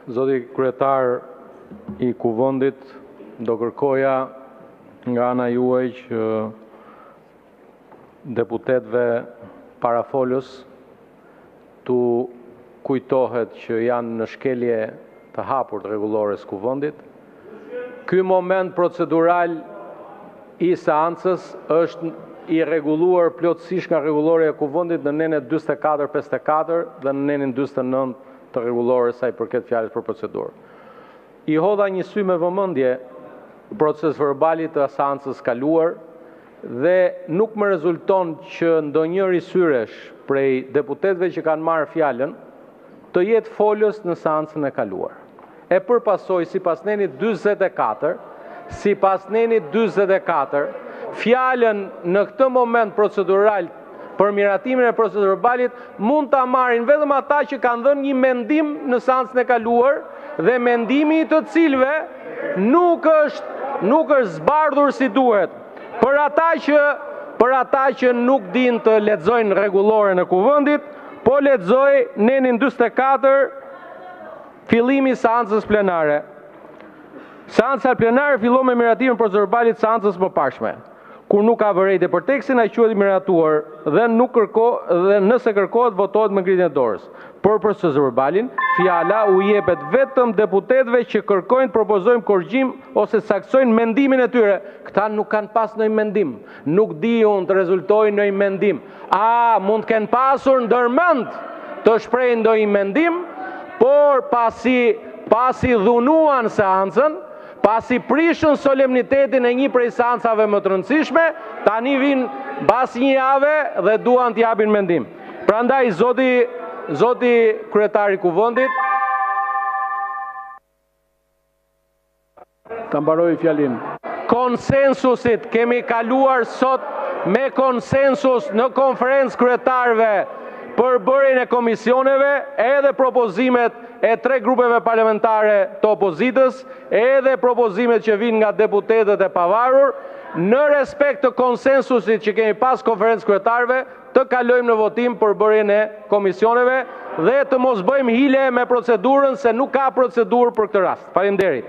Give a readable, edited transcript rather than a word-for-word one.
Zoti kryetar I Kuvendit, do kërkoja nga ana juaj që deputetëve parafolës tu kujtohet që janë në shkelje të hapur të rregullores Kuvendit. Ky moment procedural I seancës është I rregulluar plotësisht nga rregullorja e Kuvendit në nenin 44-54 dhe në nenin 49 të rregullores sa I përket fjalës për procedurë. I hodha një sy me vëmendje proces verbalit të seancës kaluar dhe nuk më rezulton që ndonjëri syresh prej deputetëve që kanë marrë fjalën të jetë folës në seancën e kaluar. E përpasoj sipas nenit 44, fjalën në këtë moment procedural për miratimin e procedurës verbalit mund ta marrin vetëm ata që kanë dhënë një mendim në seancën e kaluar dhe mendimi I të cilëve nuk është zbardhur si duhet. Për ata që nuk din të lexojnë rregulloren e Kuvendit, po lexoj nenin 44 fillimi I seancës plenare. Seanca plenare fillon me miratimin e procedurës verbalit seancës më parshme. Kur nuk ka vërejtje për tekstin, ai quhet I miratuar dhe nëse kërkohet votohet me ngritjen e dorës. Për procedurën verbalin, fjala u jepet vetëm deputetëve që kërkojnë, propozojnë korrigjim ose saksojnë mendimin e tyre. Këta nuk kanë pas ndonjë mendim. Nuk di unë të rezultojë ndonjë mendim. Mund të kenë pasur ndërmend të shprehin ndonjë mendim, por pasi dhunuan seancën, pasi prishën solemnitetin e një prej seancave më të rëndësishme, tani vinë mbas një jave dhe duan të japin mendim. Prandaj zoti kryetari I Kuvendit ta mbaroj fjalin. Konsensusit kemi kaluar sot me konsensus në konferencë kryetarëve për bërjen e komisioneve, edhe propozimet e 3 grupeve parlamentare të opozitës, edhe propozimet që vinë nga deputetët e pavarur, në respekt të konsensusit që kemi pas konferencë kryetarëve, të kalojmë në votim për bërjen e komisioneve dhe të mos bëjmë hile me procedurën se nuk ka procedurë për këtë rast. Faleminderit.